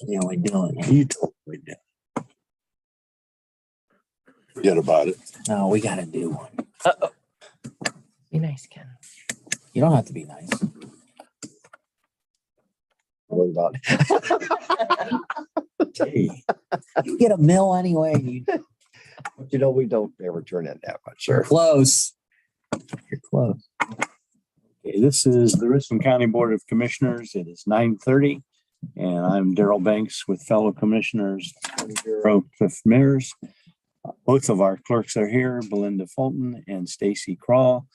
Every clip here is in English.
Yeah, we do it. You told me we did. Forget about it. No, we got to do one. Be nice, Ken. You don't have to be nice. Worry about it. Gee, you get a mill anyway. You know, we don't ever turn in that much, You're sir. close. You're close. Okay, this is the Richland County Board of Commissioners. It is 9:30, and I'm Darrell Banks with fellow commissioners Cliff Mears. Both of our clerks are here, Belinda Fulton and Stacy Crawl.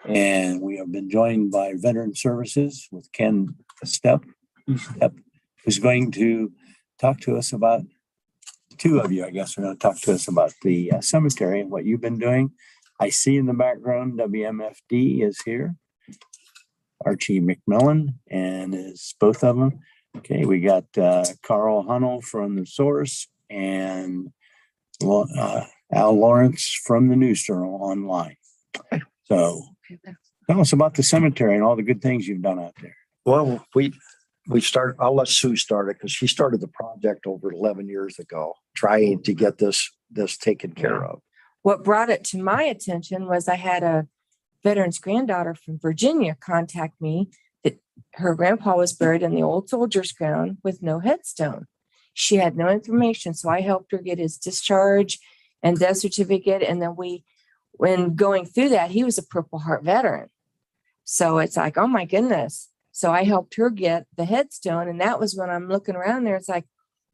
And we have been joined by Veteran Services with Ken Step, who's going to talk to us about, two of you, I guess, are going to talk to us about the cemetery and what you've been doing. I see in the background, WMFD is here. Archie McMillan and is both of them. Okay, we got Carl Hunnell from the Source and Al Lawrence from the News Journal online. So tell us about the cemetery and all the good things you've done out there. Well, we started, I'll let Sue start it because she started the project over 11 years ago, trying to get this taken care of. What brought it to my attention was I had a veteran's granddaughter from Virginia contact me that her grandpa was buried in the old soldiers' ground with no headstone. She had no information, so I helped her get his discharge and death certificate. And then when going through that, he was a Purple Heart veteran. So it's like, oh my goodness. So I helped her get the headstone. And that was when I'm looking around there. It's like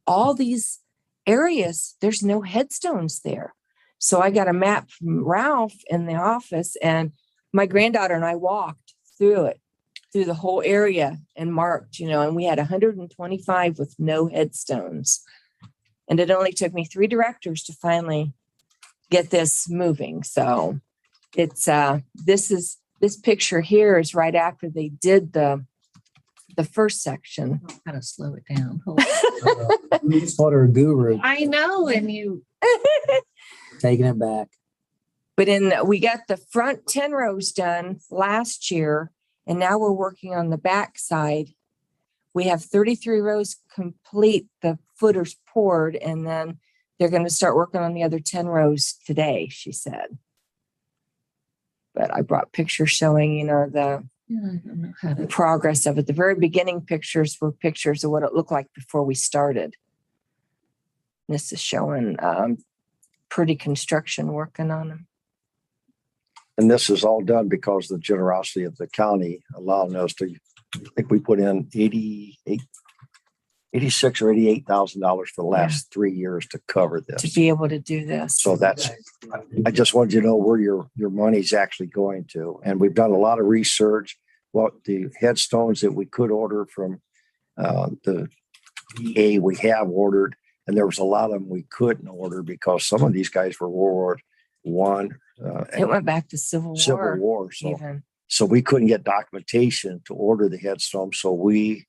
all these areas, there's no headstones there. So I got a map from Ralph in the office, and my granddaughter and I walked through the whole area and marked, and we had 125 with no headstones. And it only took me 3 directors to finally get this moving. So it's this picture here is right after they did the first section. How to slow it down. What a guru I know, and you taking it back. But we got the front 10 rows done last year, and now we're working on the back side. We have 33 rows complete, the footers poured, and then they're going to start working on the other 10 rows today, she said. But I brought pictures showing, I don't know how the to. progress of it. The very beginning pictures were pictures of what it looked like before we started. This is showing pretty construction working on them. And this is all done because of the generosity of the county allowing us to, I think we put in $86,000 or $88,000 for the last 3 years to cover this. To be able to do this. So I just wanted you to know where your money's actually going to. And we've done a lot of research, what the headstones that we could order from the VA we have ordered. And there was a lot of them we couldn't order because some of these guys were World War I. It went back to Civil War. Even. So we couldn't get documentation to order the headstones. So we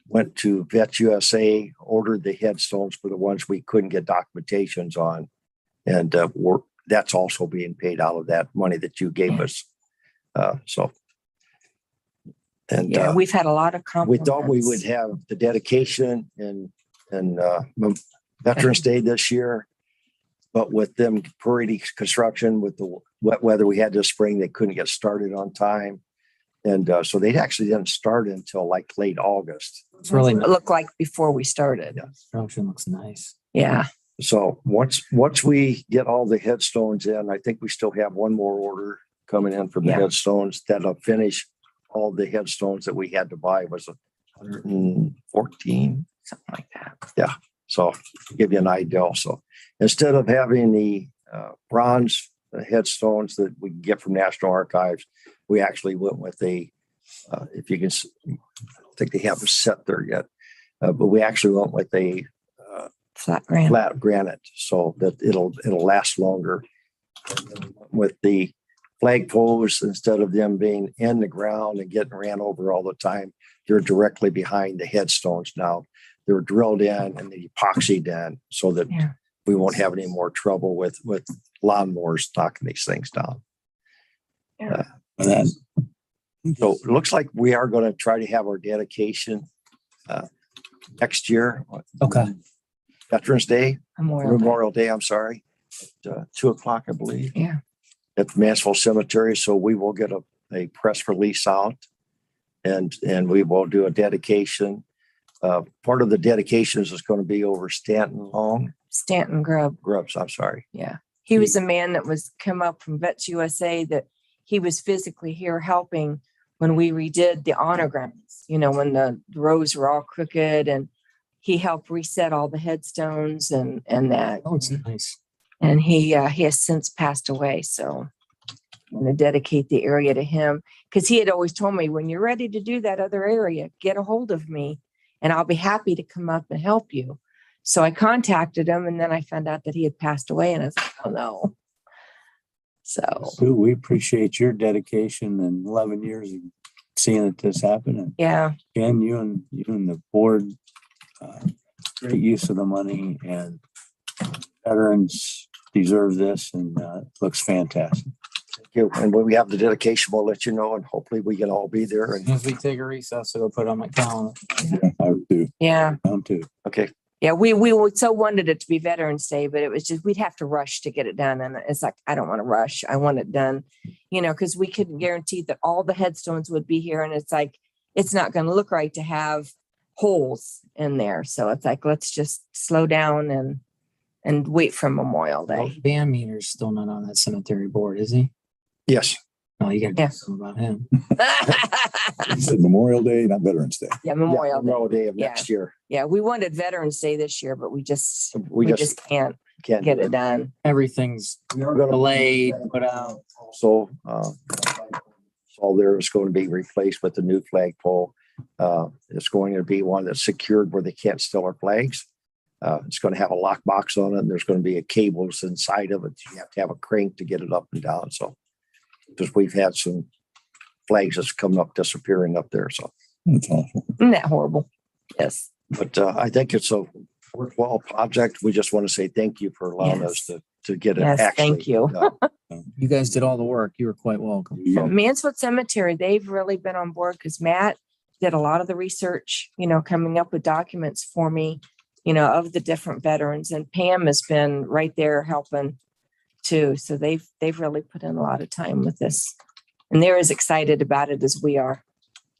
went to Vets USA, ordered the headstones for the ones we couldn't get documentations on. And that's also being paid out of that money that you gave us. We've had a lot of we compliments. thought we would have the dedication and Veterans Day this year. But with them pretty construction, with the wet weather we had this spring, they couldn't get started on time. And so they actually didn't start until like late August. It's really It looked like before we started. Yeah. Construction looks nice. Yeah. So once we get all the headstones in, I think we still have one more order coming in from the headstones that'll finish all the headstones that we had to buy was 114. Something like that. Yeah. So to give you an idea also, instead of having the bronze headstones that we can get from National Archives, we actually went with if you can, I don't think they have a set there yet, but we actually went with a flat granite so that it'll last longer. With the flagpoles, instead of them being in the ground and getting ran over all the time, they're directly behind the headstones now. They're drilled in and the epoxied in so that we won't have any more trouble with lawnmowers knocking these things down. So it looks like we are going to try to have our dedication next year, Okay. Veterans Day, Memorial Day. Memorial Day, I'm sorry, at 2:00, I believe, Yeah. at the Mansfield Cemetery. So we will get a press release out and we will do a dedication. Part of the dedications is going to be over Stanton Long Stanton Grubbs. I'm sorry. Yeah. He was a man that was come up from Vets USA that he was physically here helping when we redid the honor grounds, you know, when the rows were all crooked, and he helped reset all the headstones and that. Oh, it's nice. And he has since passed away. So I'm going to dedicate the area to him, because he had always told me, when you're ready to do that other area, get a hold of me and I'll be happy to come up and help you. So I contacted him, and then I found out that he had passed away, and I was like, oh no. So Sue, we appreciate your dedication and 11 years of seeing that this happen. And yeah, Ken, you and the board, great use of the money, and veterans deserve this, and it looks fantastic. Thank you. And when we have the dedication, we'll let you know, and hopefully we can all be there. As And soon as we take a recess, I'll put it on my calendar. I do. yeah. Down to. okay, Yeah, we would so wanted it to be Veterans Day, but it was just, we'd have to rush to get it done. And it's like, I don't want to rush. I want it done, you know, because we couldn't guarantee that all the headstones would be here. And it's like, it's not going to look right to have holes in there. So it's like, let's just slow down and wait for Memorial Day. Van Meter's still not on that cemetery board, is he? yes, No, you gotta Yeah. do something about him. You said Memorial Day, not Veterans Day. Yeah, yeah, Memorial Day. Memorial Day of Yeah. next year. Yeah, we wanted Veterans Day this year, but we just We just can't can't get it done. Everything's We're gonna- delayed, put out. So, all there is going to be replaced with the new flagpole. It's going to be one that's secured where they can't steal our flags. It's going to have a lockbox on it, and there's going to be a cables inside of it. You have to have a crank to get it up and down. So, because we've had some flags that's coming up, disappearing up there. So, That's awful. Isn't that horrible? Yes. but I think it's a worthwhile project. We just want to say thank you for allowing us Yes. to get it. Yes, actually thank you. done. You guys did all the work. You were quite welcome. Mansfield Cemetery, they've really been on board, because Matt did a lot of the research, you know, coming up with documents for me, you know, of the different veterans, and Pam has been right there helping too. So they've really put in a lot of time with this, and they're as excited about it as we are.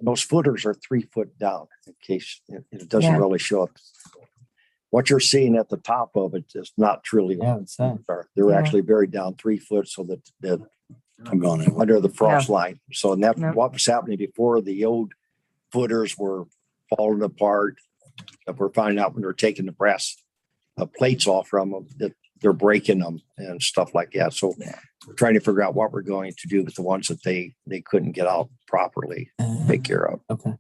Those footers are 3 foot down in case it doesn't Yeah. really show up. What you're seeing at the top of it is not truly. Yeah, it's that. They're Yeah. actually buried down 3 foot so that I'm going in. under the frost line. So and that's No. what was happening before. The old footers were falling apart. We're finding out when they're taking the brass plates off from them that they're breaking them and stuff like that. So Yeah. we're trying to figure out what we're going to do with the ones that they couldn't get out properly, take care of. Okay.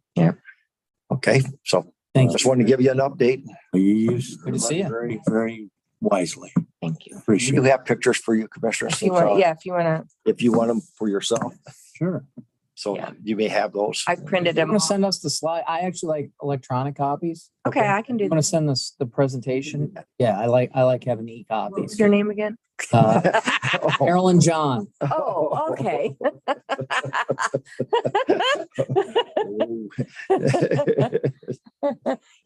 Okay, so Thank just you. wanted to give you an update. You used Good to see you. very, very wisely. Thank you. We Appreciate do it. have pictures for you, Commissioner. If you want, if you want to, If you want them for yourself. Sure. So Yeah. you may have those. I printed You them. want to send us the slide? I actually like electronic copies. Okay, I can do You want that. to send us the presentation? Yeah, I like having e-copies. What's your name again? Carolyn John. Oh, okay.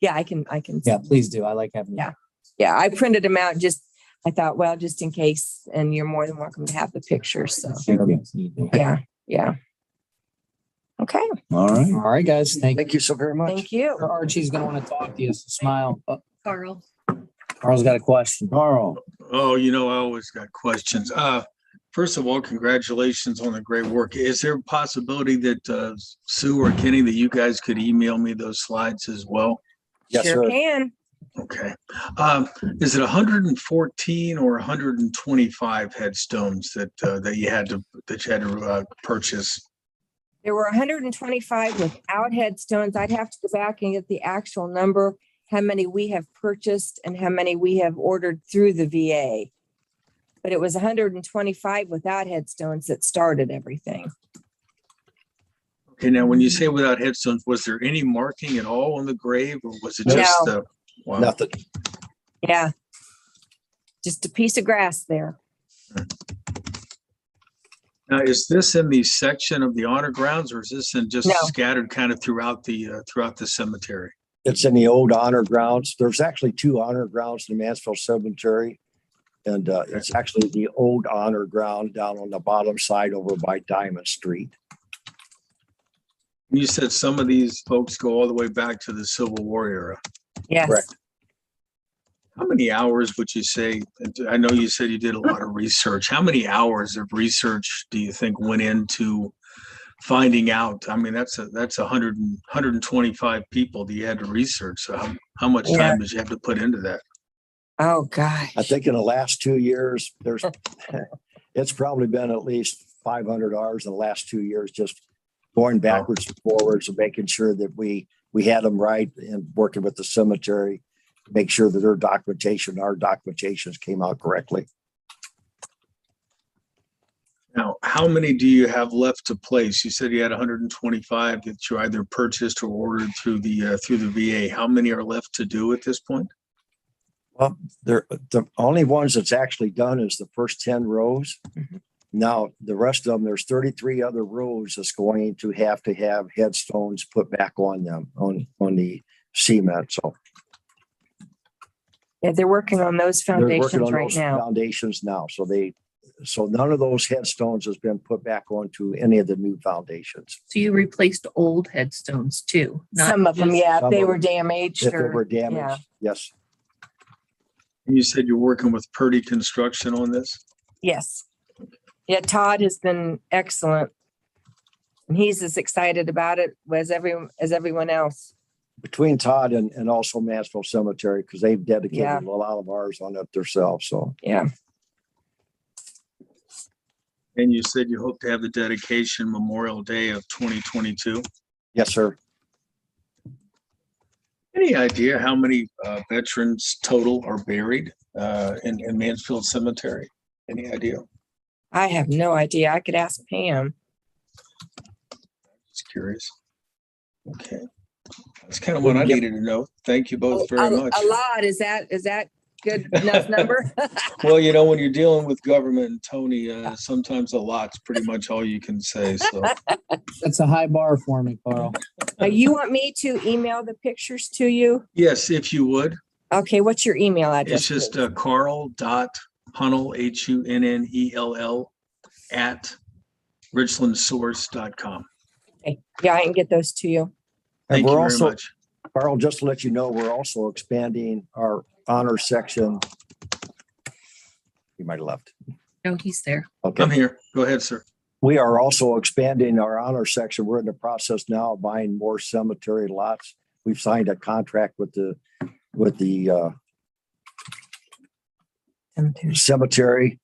Yeah, I can. Yeah, please do. I like having. Yeah. Yeah, I printed them out. I thought, well, just in case, and you're more than welcome to have the pictures. So, yeah, yeah. Okay, All right. All right, guys. Thank you. Thank you so very much. thank you. Archie's gonna want to talk to you. So smile. Oh, Carl. Carl's got a question. Carl. Oh, I always got questions. First of all, congratulations on the great work. Is there a possibility that Sue or Kenny, that you guys could email me those slides as well? Yes, Sure sir. can. Okay. Is it 114 or 125 headstones that you had to purchase? There were 125 without headstones. I'd have to go back and get the actual number, how many we have purchased and how many we have ordered through the VA. But it was 125 without headstones that started everything. Okay, now when you say without headstones, was there any marking at all on the grave, or was it No. just wow. Nothing. Yeah. Just a piece of grass there. Now, is this in the section of the honor grounds, or is this in just No. scattered kind of throughout the cemetery? It's in the old honor grounds. There's actually two honor grounds in the Mansfield Cemetery. And it's actually the old honor ground down on the bottom side over by Diamond Street. You said some of these folks go all the way back to the Civil War era. Yes. Correct. How many hours would you say, and I know you said you did a lot of research. How many hours of research do you think went into finding out? I mean, that's 125 people that you had to research. So how much Yeah. time did you have to put into that? Oh, gosh. I think in the last 2 years, it's probably been at least 500 hours in the last 2 years, just going backwards and forwards and making sure that we had them right and working with the cemetery, make sure that our documentations came out correctly. Now, how many do you have left to place? You said you had 125 that you either purchased or ordered through the VA. How many are left to do at this point? Well, the only ones that's actually done is the first 10 rows. Mhm. Now, the rest of them, there's 33 other rows that's going to have headstones put back on them on the cement. So Yeah, they're working on those they're working foundations on right those now. foundations now. So none of those headstones has been put back onto any of the new foundations. So you replaced old headstones too? not Some of them, just- yeah, Some they of were them. damaged If they or, were yeah. damaged, yes. You said you're working with Purdy Construction on this? Yes. Yeah, Todd has been excellent. And he's as excited about it as everyone else. Between Todd and also Mansfield Cemetery, because they've Yeah. dedicated a lot of hours on it themselves. So Yeah. And you said you hope to have the dedication Memorial Day of 2022. yes, sir. Any idea how many veterans total are buried in Mansfield Cemetery? Any idea? I have no idea. I could ask Pam. Just curious. Okay. That's kind of what I needed to know. Thank you both very much. A lot. Is that good enough number? Well, you know, when you're dealing with government, Tony, sometimes a lot's pretty much all you can say. So That's a high bar for me, Carl. You want me to email the pictures to you? yes, if you would, Okay, what's your email address? it's just please? Carl.Hunnell, HUNNELL at richlandsource.com. Okay. Yeah, I can get those to you. And Thank we're you very also, much. Carl, just to let you know, we're also expanding our honor section. You might have left. No, he's there. I'm Okay. here. Go ahead, sir. We are also expanding our honor section. We're in the process now of buying more cemetery lots. We've signed a contract with the cemetery.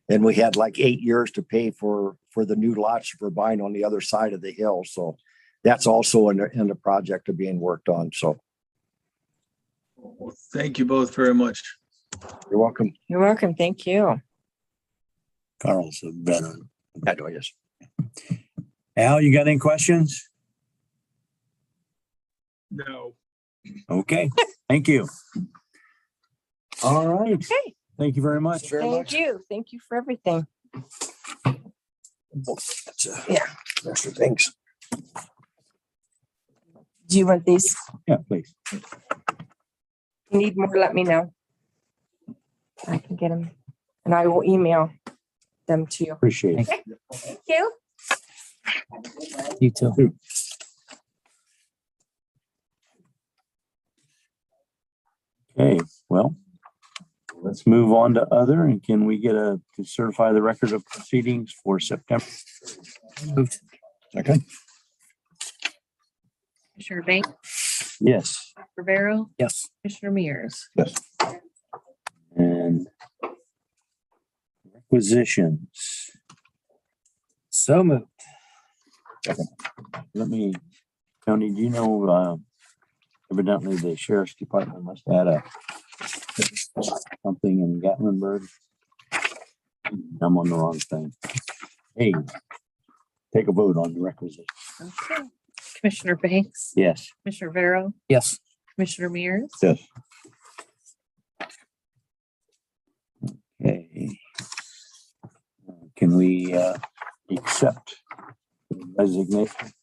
And we had like 8 years to pay for the new lots we're buying on the other side of the hill. So that's also in the project of being worked on. So Well, thank you both very much. you're welcome. You're welcome. Thank you. Carl's a veteran. I do, yes. Al, you got any questions? No. Okay, thank you. All right. Okay. Thank you very much. Thank you. Thank you for everything. That's, Yeah. extra things. Do you want these? Yeah, please. Need more, let me know. I can get them and I will email them to you. Appreciate it. Thank you. You too. Okay, well, let's move on to other, and can we get to certify the record of proceedings for September? Moved. Okay. Commissioner Banks, Yes, Rivera, Yes. Commissioner Mears. Yes. and requisitions. So moved. Let me, Tony, do you know, evidently the sheriff's department must have had something in Gatlinburg. I'm on the wrong thing. Hey, take a vote on the requisition. Okay. Commissioner Banks, Yes. Commissioner Rivera, Yes. Commissioner Mears. Yes. Okay. Can we accept the resignation of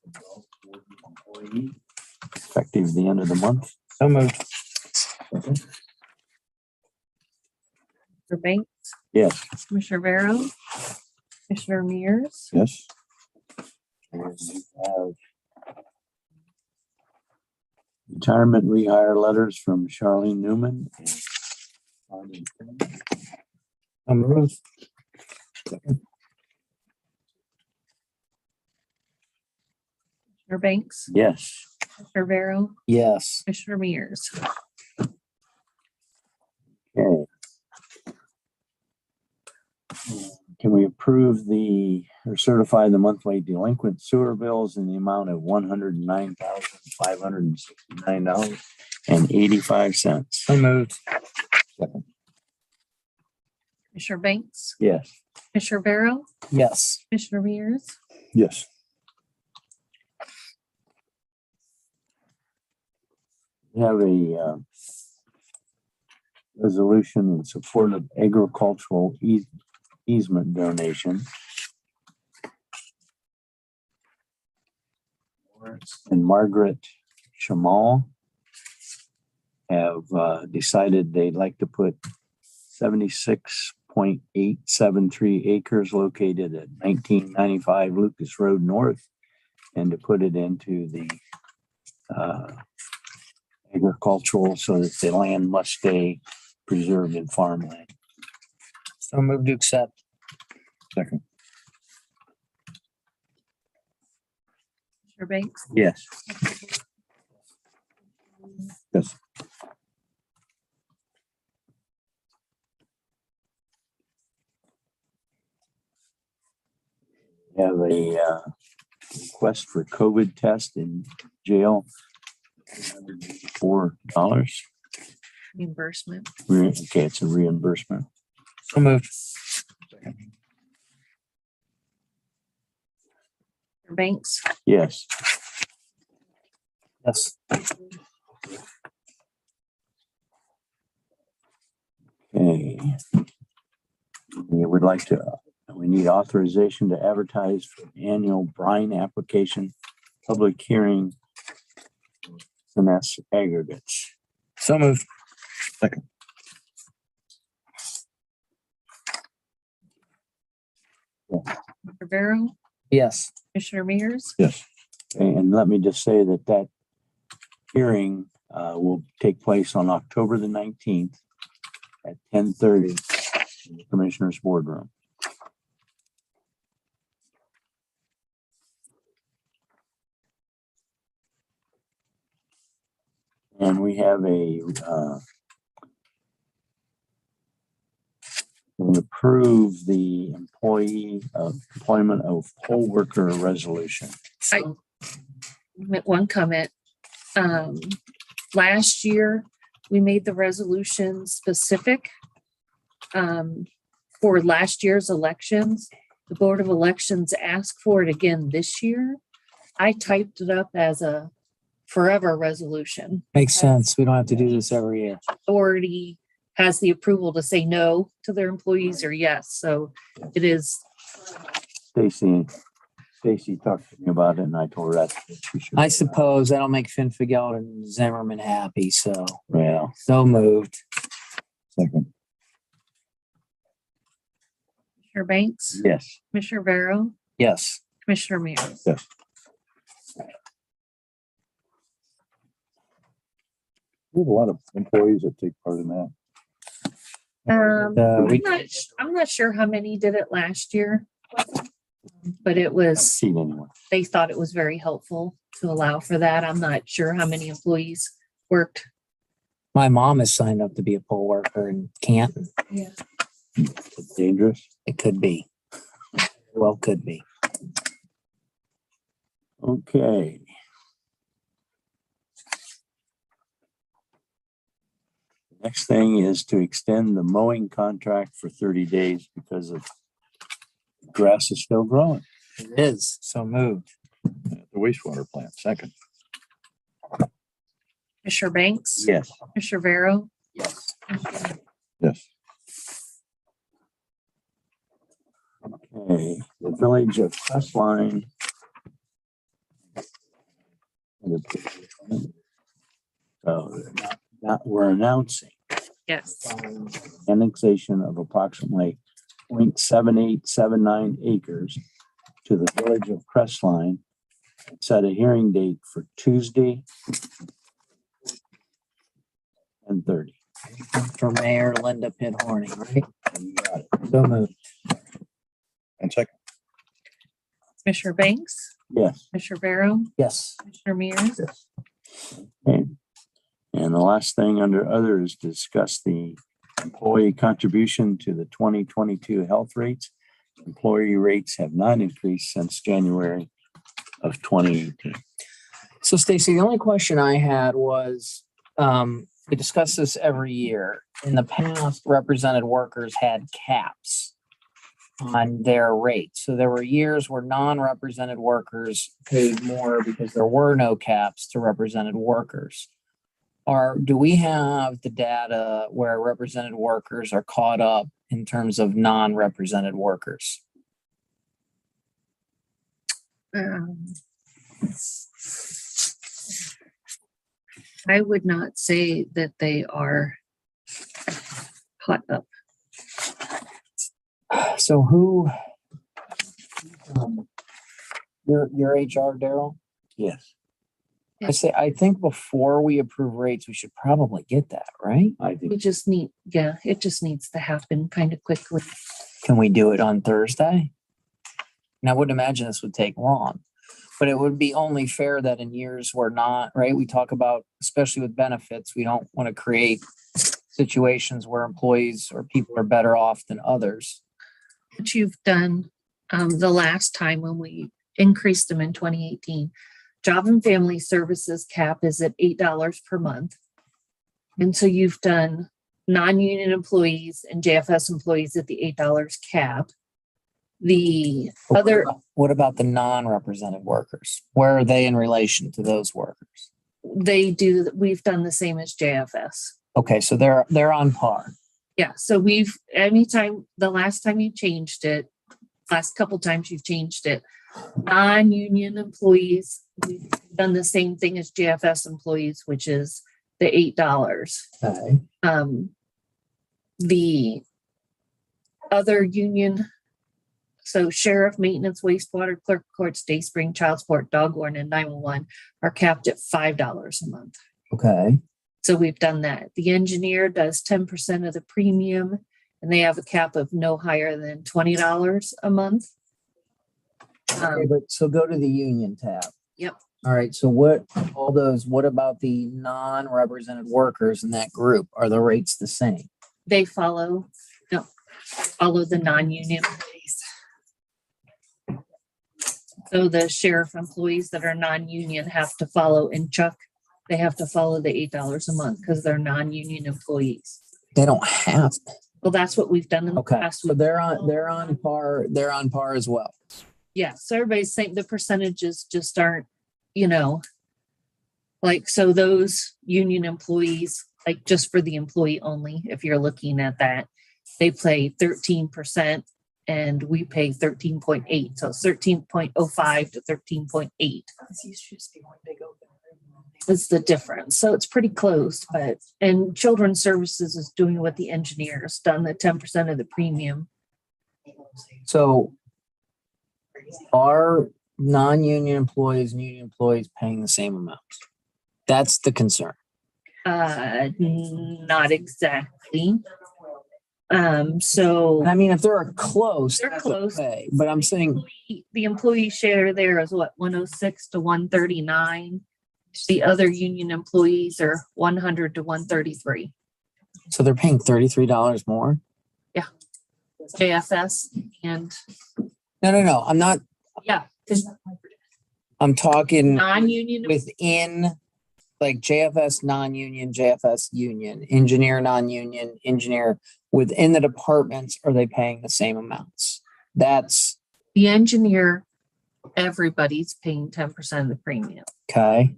the employee effective the end of the month? So moved. Commissioner Banks, Yes. Commissioner Vero, Commissioner Mears, Yes. And we have retirement rehire letters from Charlene Newman. And So moved. Commissioner Banks, yes. Commissioner Vero, Yes. Commissioner Mears. Okay. Can we approve or certify the monthly delinquent sewer bills in the amount of $109,569.85? So moved. Commissioner Banks, Yes. Commissioner Vero, Yes. Commissioner Mears, Yes. We have a resolution in support of agricultural easement donation. And Margaret Shamal have decided they'd like to put 76.873 acres located at 1995 Lucas Road North, and to put it into the agricultural so that the land must stay preserved in farmland. So moved to accept. Second. Commissioner Banks, Yes. Yes. We have a request for COVID test in jail. $4. reimbursement. Okay, it's a reimbursement. So moved. Commissioner Banks, Yes. Yes. Okay. We need authorization to advertise for annual brine application, public hearing, finesse aggregates. So moved. Commissioner Vero, Yes. Commissioner Mears, Yes. And let me just say that hearing will take place on October the 19th at 10:30 in the Commissioner's Boardroom. And we have we approve the employment of poll worker resolution. one comment. Last year, we made the resolution specific for last year's elections. The Board of Elections asked for it again this year. I typed it up as a forever resolution. Makes sense. We don't have to do this every year. Authority has the approval to say no to their employees or yes. So it is, Stacy talked to me about it and I told her that. I suppose that'll make Finn Figel and Zimmerman happy, so. Well, So moved. Second. Commissioner Banks, yes. Commissioner Vero, Yes. Commissioner Mears. Yes. We have a lot of employees that take part in that. I'm not sure how many did it last year, but it was, Seen anyone. they thought it was very helpful to allow for that. I'm not sure how many employees worked. My mom has signed up to be a poll worker in Canton. It's dangerous. It could be. Well, could be. Okay. Next thing is to extend the mowing contract for 30 days because of grass is still growing. It is. So moved. The wastewater plant. Second. Commissioner Banks, Yes. Commissioner Vero, Yes. Yes. Okay, the village of Crestline. So we're announcing Yes. annexation of approximately 0.7879 acres to the village of Crestline. Set a hearing date for Tuesday and 30. For Mayor Linda Pinhorny, right? You got it. So moved. And second, Commissioner Banks, Yes. Commissioner Barrow, Yes. Commissioner Mears. Okay. And the last thing under other is discuss the employee contribution to the 2022 health rates. Employee rates have not increased since January of 2018. So Stacy, the only question I had was, we discuss this every year. In the past, represented workers had caps on their rates. So there were years where non-represented workers paid more because there were no caps to represented workers. Do we have the data where represented workers are caught up in terms of non-represented workers? I would not say that they are caught up. So who, your HR, Daryl? Yes, I think before we approve rates, we should probably get that, right? I We think just need, yeah, it just needs to happen kind of quickly. Can we do it on Thursday? And I wouldn't imagine this would take long, but it would be only fair that in years we're not, right? We talk about, especially with benefits, we don't want to create situations where employees or people are better off than others. What you've done the last time when we increased them in 2018, Job and Family Services cap is at $8 per month. And so you've done non-union employees and JFS employees at the $8 cap. The other, What about the non-represented workers? Where are they in relation to those workers? we've done the same as JFS. Okay, so they're on par. Yeah, so the last time you changed it, last couple times you've changed it, non-union employees, we've done the same thing as JFS employees, which is the $8. Okay. The other union, so sheriff, maintenance, wastewater, clerk of courts, day spring, child support, dog warden, and 911 are capped at $5 a month. Okay. So we've done that. The engineer does 10% of the premium, and they have a cap of no higher than $20 a month. Okay, but so go to the union tab. Yep. All right, so what about the non-represented workers in that group? Are the rates the same? They follow the non-union employees. So the sheriff employees that are non-union have to follow, and Chuck, they have to follow the $8 a month because they're non-union employees. They don't have. Well, that's what we've done in the Okay, past. so they're on par as well. Yeah, so everybody's saying the percentages just aren't, so those union employees, like just for the employee only, if you're looking at that, they pay 13% and we pay 13.8. So 13.05 to 13.8 is the difference. So it's pretty close, and Children's Services is doing what the engineers done, the 10% of the premium. So are non-union employees and union employees paying the same amount? That's the concern. Not exactly. So I mean, if they're close, they're that's close. okay. But I'm saying, the employee share there is what, 106 to 139. The other union employees are 100 to 133. so they're paying $33 more? JFS and No. I'm not, yeah, I'm talking non-union. within like JFS non-union, JFS union, engineer non-union, engineer within the departments, are they paying the same amounts? That's The engineer, everybody's paying 10% of the premium. okay.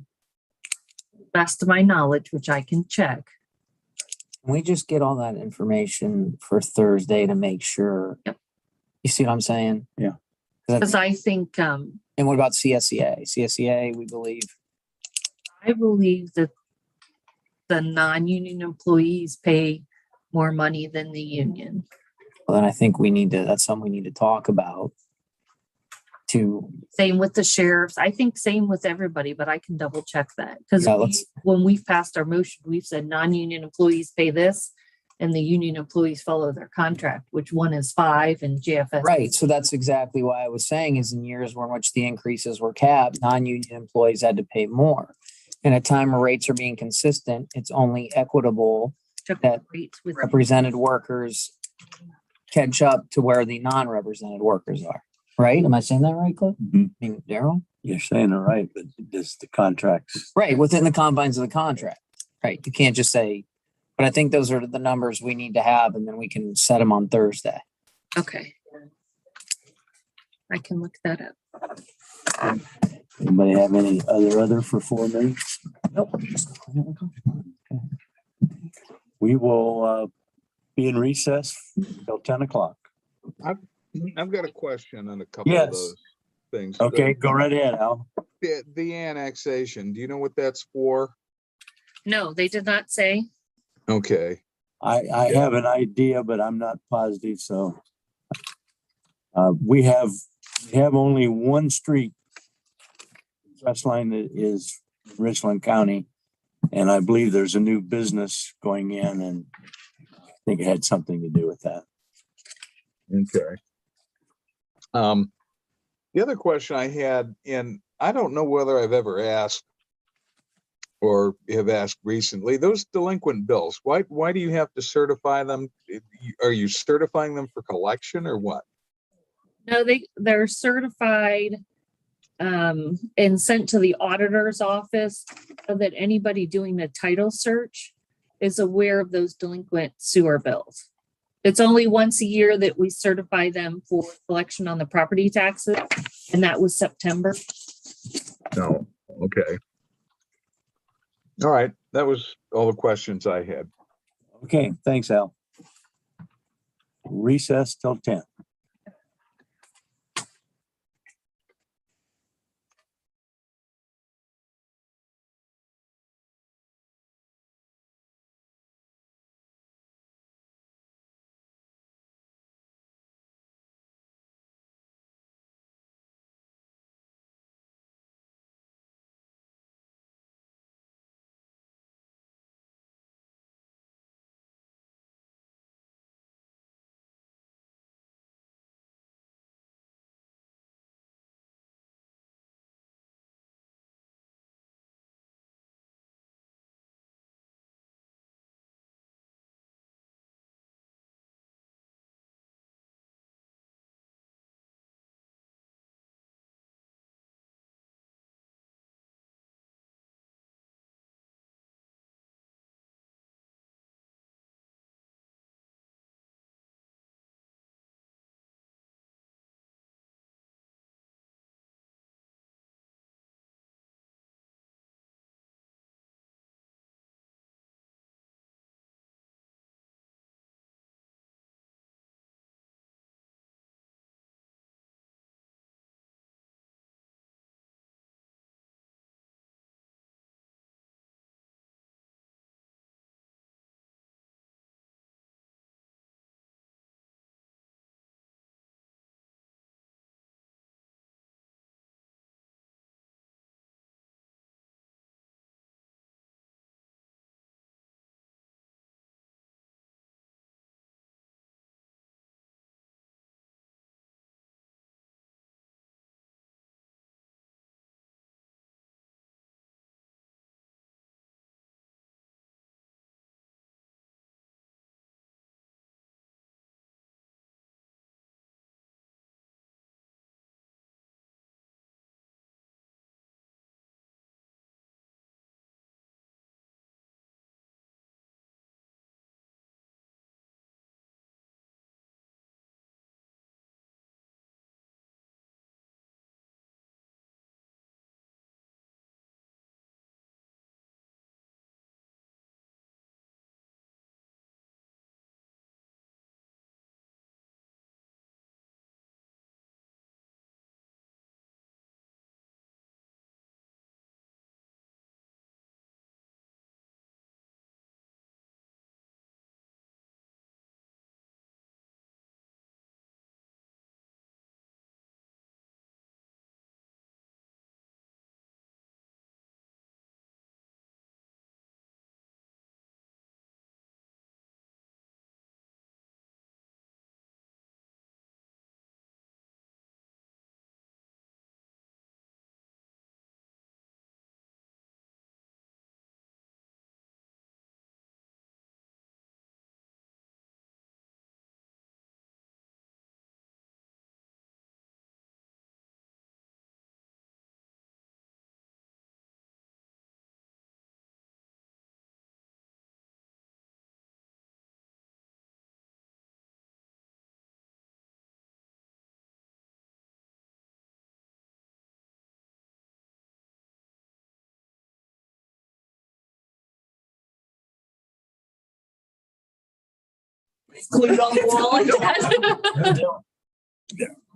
Best of my knowledge, which I can check. Can we just get all that information for Thursday to make sure? Yep. You see what I'm saying? Yeah. Because I think, And what about CSEA? CSEA, we believe. I believe that the non-union employees pay more money than the union. Well, then I think that's something we need to talk about. Same with the sheriffs. I think same with everybody, but I can double check that. Because Yeah, let's- when we've passed our motion, we've said non-union employees pay this and the union employees follow their contract, which one is 5 and JFS. Right, so that's exactly why I was saying is in years in which the increases were capped, non-union employees had to pay more. In a time where rates are being consistent, it's only equitable that Rates with represented workers catch up to where the non-represented workers are. Right? Am I saying that right, Cliff? Mhm. I mean, Daryl? You're saying it right, but does the contracts? Right, within the confines of the contract. Right, you can't just say, but I think those are the numbers we need to have and then we can set them on Thursday. Okay. I can look that up. Anybody have any other for 4 minutes? Nope. We will be in recess till 10 o'clock. I've got a question on a couple Yes. of those things. Okay, go right ahead, Al. The annexation, do you know what that's for? No, they did not say. Okay, I have an idea, but I'm not positive, so. We have only one street. West line that is Richland County. And I believe there's a new business going in and I think it had something to do with that. okay. The other question I had, and I don't know whether I've ever asked or have asked recently, those delinquent bills, why do you have to certify them? Are you certifying them for collection or what? No, they're certified and sent to the auditor's office so that anybody doing the title search is aware of those delinquent sewer bills. It's only once a year that we certify them for collection on the property taxes, and that was September. No, okay. All right, that was all the questions I had. Okay, thanks, Al. Recess till 10. Glued on the wall like that.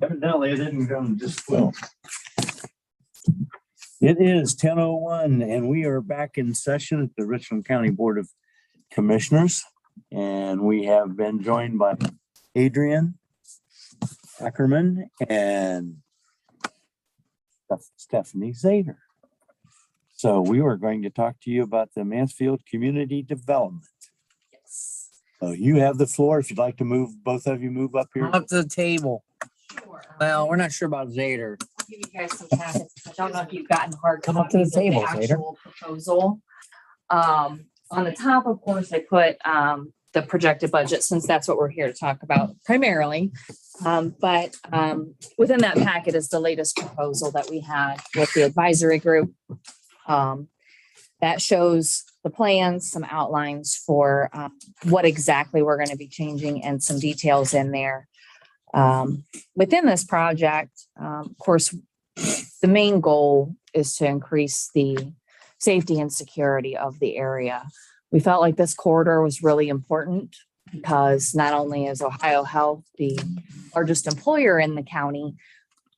Evidently, it didn't come just. Well, It is 10:01 and we are back in session at the Richland County Board of Commissioners. And we have been joined by Adrian Ackerman and Stephanie Zader. So we were going to talk to you about the Mansfield Community Development. So you have the floor. If you'd like to move, both of you move up here. Up to the table. Sure. Well, we're not sure about Zader. I'll give you guys some packets. I don't know if you've gotten hard Come up to the copies of table, Zader. actual proposal. On the top, of course, I put the projected budget, since that's what we're here to talk about primarily. But within that packet is the latest proposal that we had with the advisory group. That shows the plans, some outlines for what exactly we're going to be changing, and some details in there. Within this project, of course, the main goal is to increase the safety and security of the area. We felt like this corridor was really important because not only is Ohio Health the largest employer in the county,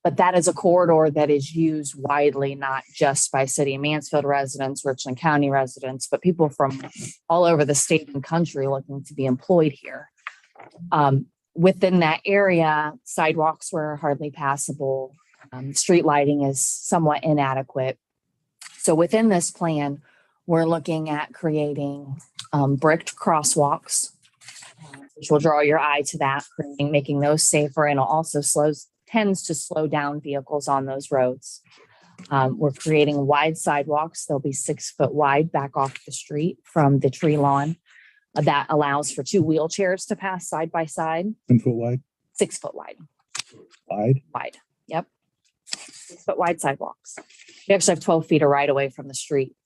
but that is a corridor that is used widely, not just by City of Mansfield residents, Richland County residents, but people from all over the state and country looking to be employed here. Within that area, sidewalks were hardly passable. Street lighting is somewhat inadequate. So within this plan, we're looking at creating bricked crosswalks, which will draw your eye to that, making those safer, and it also tends to slow down vehicles on those roads. We're creating wide sidewalks. They'll be 6 foot wide back off the street from the tree lawn. That allows for 2 wheelchairs to pass side by side, 10 foot wide, 6 foot wide. wide. Yep. 6 foot wide sidewalks. We actually have 12 feet of right away from the street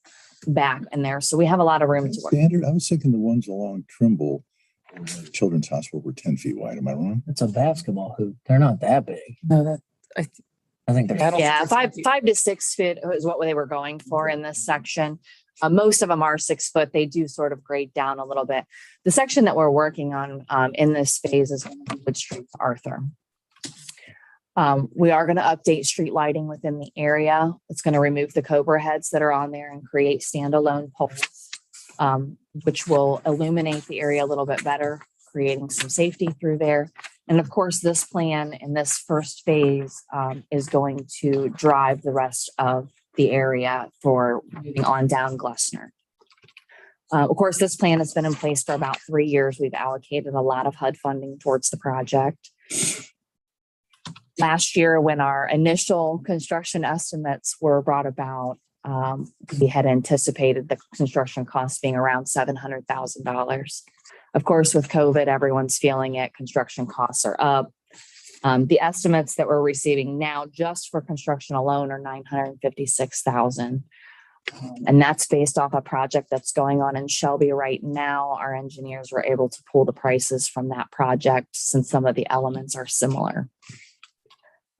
back in there. So we have a lot of room to work. Standard. I was thinking the ones along Trimble, Children's Hospital, were 10 feet wide. Am I wrong? It's a basketball hoop. They're not that big. No, that, I think they're. Yeah, 5 to 6 feet is what they were going for in this section. Most of them are 6 foot. They do sort of grade down a little bit. The section that we're working on in this phase is Wood Street to Arthur. We are going to update street lighting within the area. It's going to remove the Cobra heads that are on there and create standalone poles, which will illuminate the area a little bit better, creating some safety through there. And of course, this plan in this first phase is going to drive the rest of the area for moving on down Glessner. Of course, this plan has been in place for about 3 years. We've allocated a lot of HUD funding towards the project. Last year, when our initial construction estimates were brought about, we had anticipated the construction costs being around $700,000. Of course, with COVID, everyone's feeling it. Construction costs are up. The estimates that we're receiving now just for construction alone are $956,000. And that's based off a project that's going on in Shelby right now. Our engineers were able to pull the prices from that project since some of the elements are similar.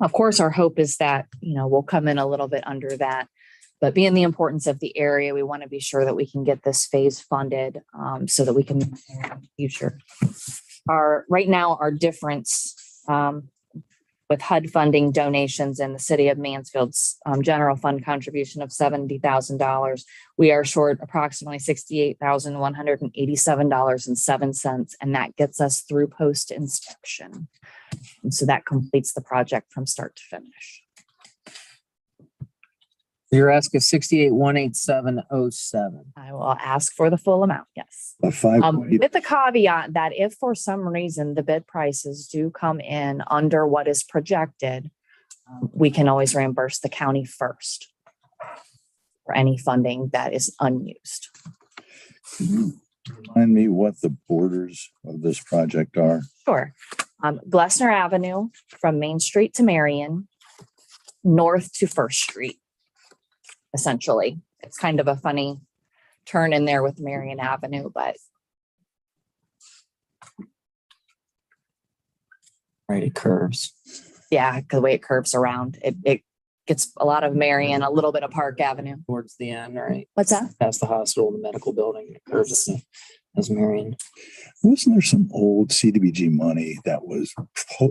Of course, our hope is that, we'll come in a little bit under that. But being the importance of the area, we want to be sure that we can get this phase funded so that we can move forward in the future. Right now, our difference with HUD funding donations and the City of Mansfield's general fund contribution of $70,000, we are short approximately $68,187.07, and that gets us through post-inspection. And so that completes the project from start to finish. You're asking 68,187.07. I will ask for the full amount, yes. About 5. With the caveat that if for some reason the bid prices do come in under what is projected, we can always reimburse the county first for any funding that is unused. Remind me what the borders of this project are. Sure. Glessner Avenue from Main Street to Marion, north to First Street, essentially. It's kind of a funny turn in there with Marion Avenue, but Right, it curves. yeah, the way it curves around, it gets a lot of Marion, a little bit of Park Avenue. Towards the end, right? What's that? Past the hospital, the medical building, it curves. Ms. Marion. Wasn't there some old CDBG money that was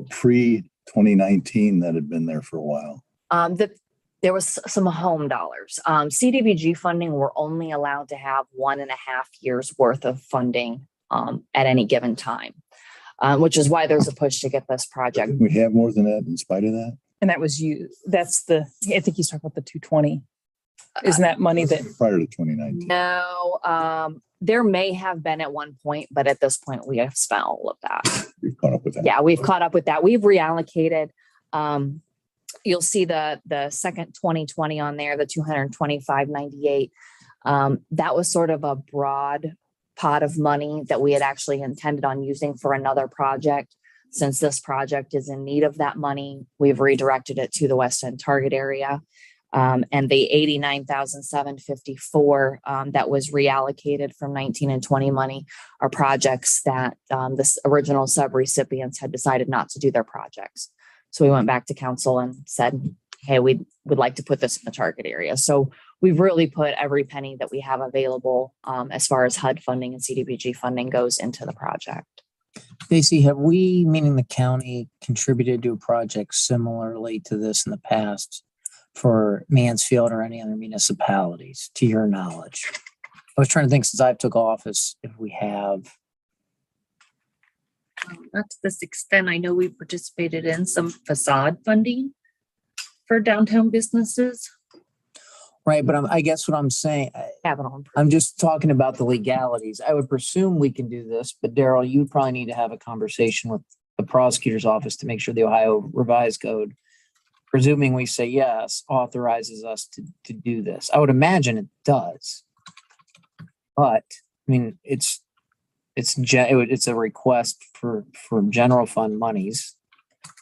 pre 2019 that had been there for a while? There was some home dollars. CDBG funding, we're only allowed to have 1.5 years worth of funding at any given time, which is why there's a push to get this project. Didn't we have more than that in spite of that? And that was you, that's the, I think he's talking about the 220. Isn't that money that, Prior to 2019. No, there may have been at one point, but at this point we have spent all of that. We've caught up with that. Yeah, we've caught up with that. We've reallocated. You'll see the second 2020 on there, the 225.98. That was sort of a broad pot of money that we had actually intended on using for another project. Since this project is in need of that money, we've redirected it to the West End target area. And the 89,754 that was reallocated from 19 and 20 money are projects that this original sub-recipients had decided not to do their projects. So we went back to council and said, hey, we would like to put this in the target area. So we've really put every penny that we have available as far as HUD funding and CDBG funding goes into the project. Stacy, have we, meaning the county, contributed to a project similarly to this in the past for Mansfield or any other municipalities, to your knowledge? I was trying to think since I've took office if we have. Not to this extent. I know we participated in some facade funding for downtown businesses. Right, but I guess what I'm saying, Capital. I'm just talking about the legalities. I would presume we can do this, but Daryl, you probably need to have a conversation with the prosecutor's office to make sure the Ohio Revised Code, presuming we say yes, authorizes us to do this. I would imagine it does. But, I mean, it's a request for general fund monies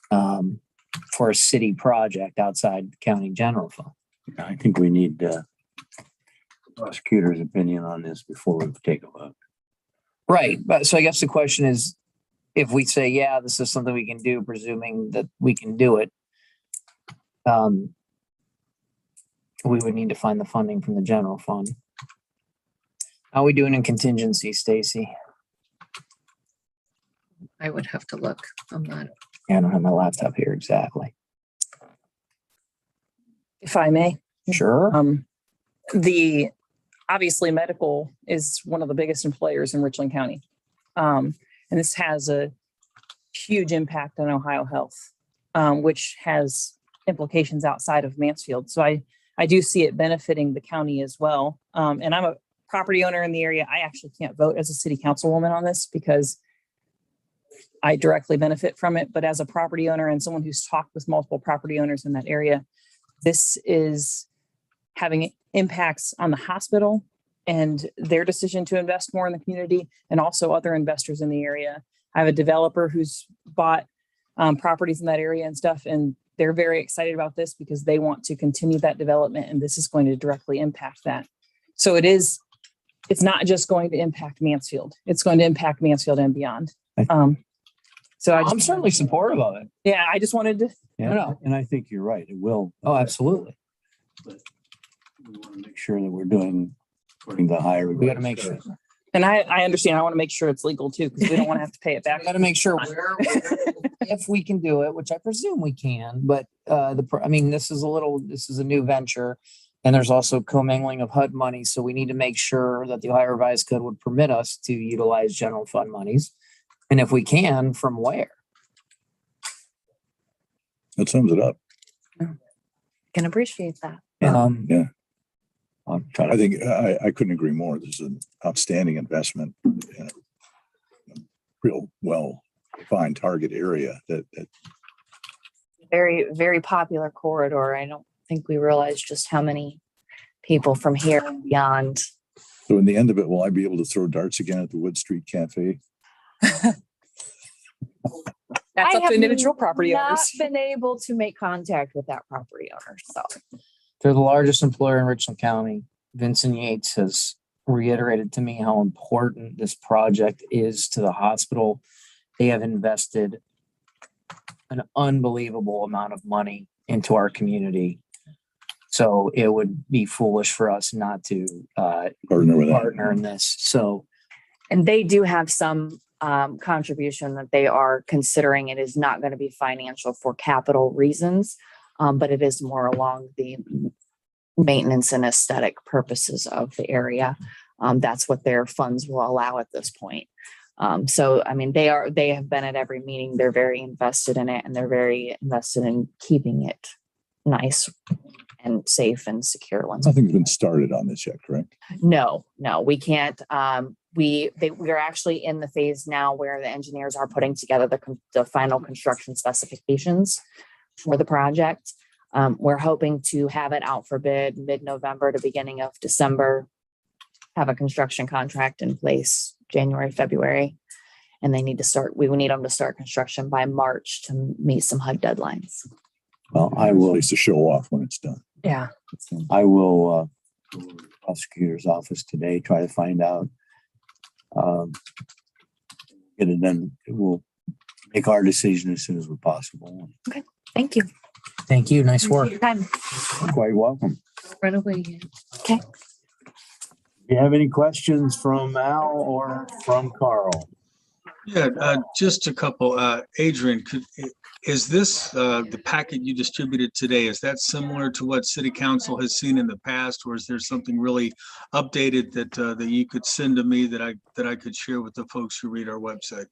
for a city project outside the county general fund. I think we need the prosecutor's opinion on this before we take a vote. Right, but so I guess the question is, if we say, yeah, this is something we can do, presuming that we can do it, we would need to find the funding from the general fund. How are we doing in contingency, Stacy? I would have to look. I'm not. Yeah, I don't have my laptop here exactly. if I may, Sure. the, obviously medical is one of the biggest employers in Richland County. And this has a huge impact on Ohio Health, which has implications outside of Mansfield. So I do see it benefiting the county as well. And I'm a property owner in the area. I actually can't vote as a city councilwoman on this because I directly benefit from it. But as a property owner and someone who's talked with multiple property owners in that area, this is having impacts on the hospital and their decision to invest more in the community, and also other investors in the area. I have a developer who's bought properties in that area and stuff, and they're very excited about this because they want to continue that development, and this is going to directly impact that. So it's not just going to impact Mansfield. It's going to impact Mansfield and beyond. So I'm certainly supportive of it. yeah, I just wanted to, Yeah, No. and I think you're right. It will. Oh, absolutely. But we want to make sure that we're doing according to the higher. We got to make sure. and I understand, I want to make sure it's legal too, because we don't want to have to pay it back. We got to make sure if we can do it, which I presume we can, but this is a new venture. And there's also commingling of HUD money. So we need to make sure that the Ohio Revised Code would permit us to utilize general fund monies. And if we can, from where? That sums it up. Can appreciate that. Yeah. I'll try I to, think I couldn't agree more. This is an outstanding investment in a real well-defined target area that Very, very popular corridor. I don't think we realize just how many people from here and beyond. so in the end of it, will I be able to throw darts again at the Wood Street Cafe? That's I up to have individual property not owners. been able to make contact with that property owner, so. They're the largest employer in Richland County. Vincent Yates has reiterated to me how important this project is to the hospital. They have invested an unbelievable amount of money into our community. So it would be foolish for us not to Partner with that. partner in this. So And they do have some contribution that they are considering. It is not going to be financial for capital reasons, but it is more along the maintenance and aesthetic purposes of the area. That's what their funds will allow at this point. So, I mean, they have been at every meeting. They're very invested in it, and they're very invested in keeping it nice and safe and secure once. Nothing's been started on this yet, correct? No, we can't. We are actually in the phase now where the engineers are putting together the final construction specifications for the project. We're hoping to have it out for bid mid-November to beginning of December, have a construction contract in place January, February, and we need them to start construction by March to meet some HUD deadlines. Well, I At will, least to show off when it's done. Yeah. I will, go to the prosecutor's office today, try to find out. Get it done. We'll make our decision as soon as we're possible. Thank you. Thank you. Nice work. Your time. Quite welcome. Right away. Do you have any questions from Al or from Carl? Yeah, just a couple. Adrian, is this the packet you distributed today? Is that similar to what City Council has seen in the past, or is there something really updated that you could send to me that I could share with the folks who read our website?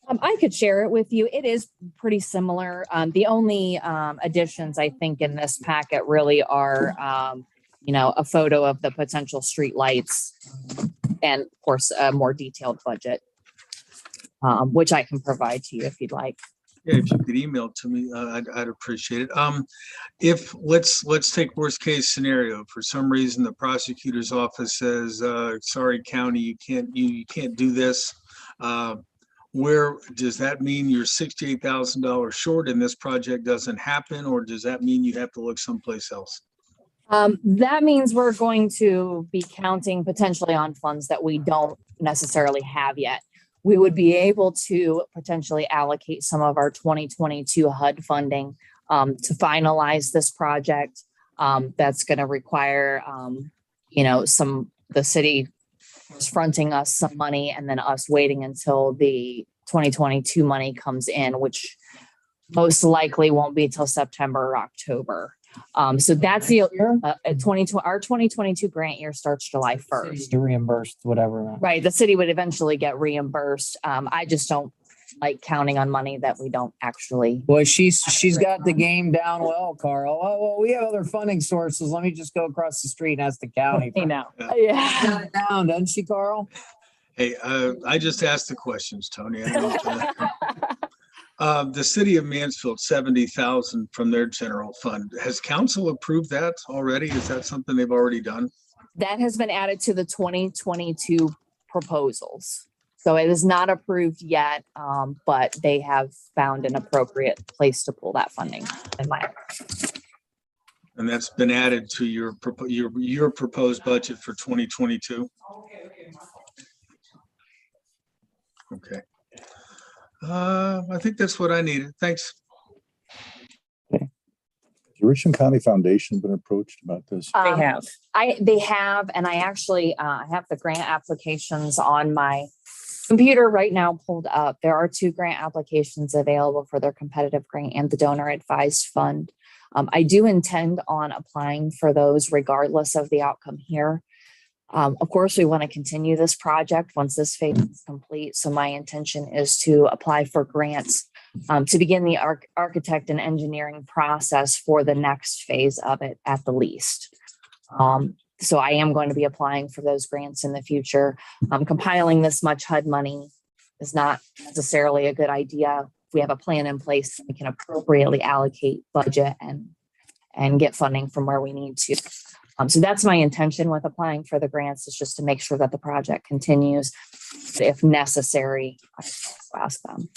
I could share it with you. It is pretty similar. The only additions I think in this packet really are, a photo of the potential street lights and of course, a more detailed budget, which I can provide to you if you'd like. Yeah, if you could email it to me, I'd appreciate it. If let's take worst case scenario. For some reason, the prosecutor's office says, "Sorry, county, you can't do this." Where does that mean you're $68,000 short and this project doesn't happen, or does that mean you have to look someplace else? That means we're going to be counting potentially on funds that we don't necessarily have yet. We would be able to potentially allocate some of our 2022 HUD funding to finalize this project. That's going to require, the city is fronting us some money and then us waiting until the 2022 money comes in, which most likely won't be till September or October. So that's the 2022 grant year starts July 1st. To reimburse whatever. Right. The city would eventually get reimbursed. I just don't like counting on money that we don't actually. Boy, she's got the game down well, Carl. Oh, well, we have other funding sources. Let me just go across the street and ask the county. You know. Yeah. Yeah. Got it down, doesn't she, Carl? Hey, I just asked the questions, Tony. I don't, the city of Mansfield, 70,000 from their general fund. Has council approved that already? Is that something they've already done? That has been added to the 2022 proposals. So it is not approved yet, but they have found an appropriate place to pull that funding in my. And that's been added to your proposed budget for 2022? Okay. I think that's what I needed. Thanks. Has the Richland County Foundation been approached about this? They have. They have, and I actually have the grant applications on my computer right now pulled up. There are 2 grant applications available for their competitive grant and the donor advised fund. I do intend on applying for those regardless of the outcome here. Of course, we want to continue this project once this phase is complete. So my intention is to apply for grants to begin the architect and engineering process for the next phase of it at the least. So I am going to be applying for those grants in the future. Compiling this much HUD money is not necessarily a good idea. If we have a plan in place, we can appropriately allocate budget and get funding from where we need to. So that's my intention with applying for the grants, is just to make sure that the project continues. If necessary, I will ask them.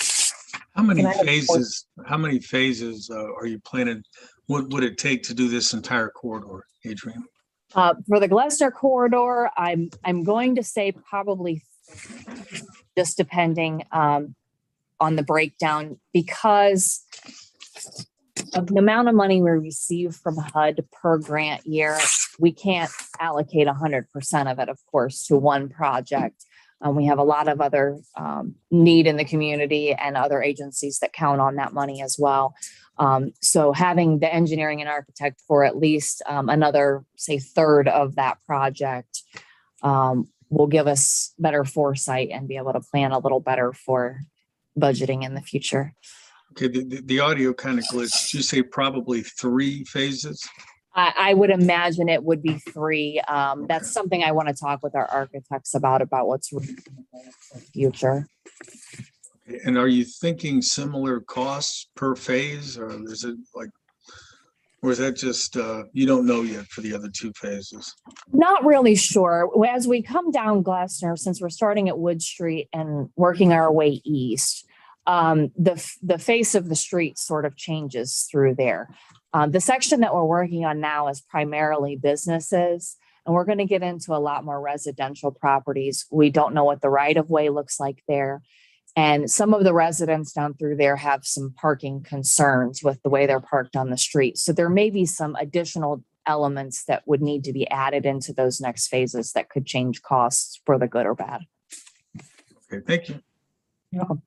How many Can I have a phases are you planning? What would it take to do this entire corridor, Adrian? For the Glessner corridor, I'm going to say probably, just depending on the breakdown, because of the amount of money we receive from HUD per grant year. We can't allocate 100% of it, of course, to one project. We have a lot of other need in the community and other agencies that count on that money as well. So having the engineering and architect for at least another, say, third of that project will give us better foresight and be able to plan a little better for budgeting in the future. Okay, the audio kind of glitched. Did you say probably 3 phases? I would imagine it would be 3. That's something I want to talk with our architects about what's reasonable for the future. And are you thinking similar costs per phase, or is it like, or is that just, you don't know yet for the other 2 phases? Not really sure. As we come down Glessner, since we're starting at Wood Street and working our way east, the face of the street sort of changes through there. The section that we're working on now is primarily businesses, and we're going to get into a lot more residential properties. We don't know what the right of way looks like there. And some of the residents down through there have some parking concerns with the way they're parked on the street. So there may be some additional elements that would need to be added into those next phases that could change costs for the good or bad. Okay, thank you. You're welcome.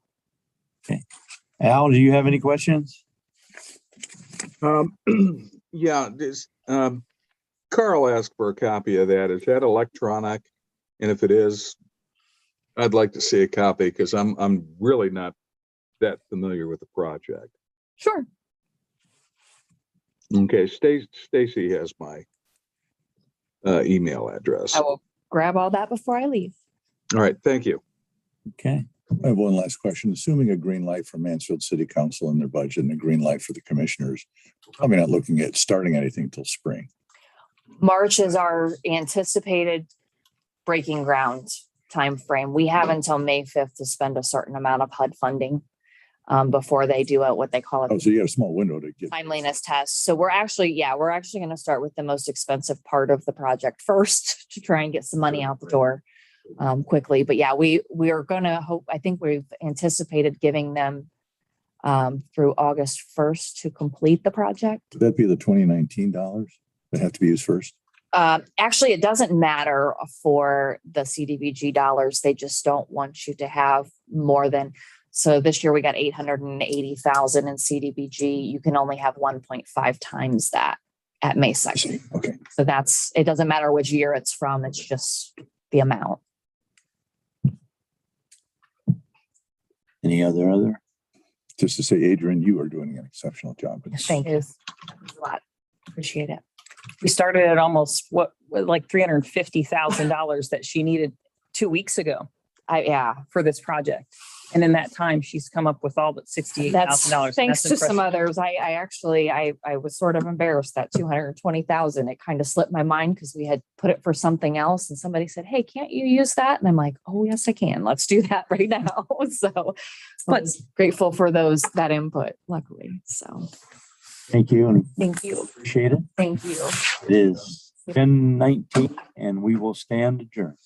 Al, do you have any questions? Yeah, this, Carl asked for a copy of that. Is that electronic? And if it is, I'd like to see a copy because I'm really not that familiar with the project. Sure. Okay, Stacy has my email address. I will grab all that before I leave. All right, thank you. Okay. I have one last question. Assuming a green light from Mansfield City Council in their budget and a green light for the commissioners, we're probably not looking at starting anything till spring. March is our anticipated breaking ground timeframe. We have until May 5th to spend a certain amount of HUD funding before they do what they call Oh, a so you got a small window to get. timeliness test. So we're actually going to start with the most expensive part of the project first to try and get some money out the door quickly. But yeah, we are going to hope, I think we've anticipated giving them through August 1st to complete the project. Would that be the 2019 dollars that have to be used first? Actually, it doesn't matter for the CDBG dollars. They just don't want you to have more than. So this year we got 880,000 in CDBG. You can only have 1.5 times that at May 2nd. Okay. So it doesn't matter which year it's from. It's just the amount. Any other? Just to say, Adrian, you are doing an exceptional job. Thank you. Thanks a lot. Appreciate it. We started at almost like $350,000 that she needed 2 weeks ago for this project. And in that time, she's come up with all but $68,000. Thanks to some others. I was sort of embarrassed that 220,000. It kind of slipped my mind because we had put it for something else, and somebody said, "Hey, can't you use that?" And I'm like, "Oh, yes, I can. Let's do that right now." So, but grateful for that input. Luckily, so Thank you and thank you. appreciate it. Thank you. It is 10:19 and we will stand adjourned.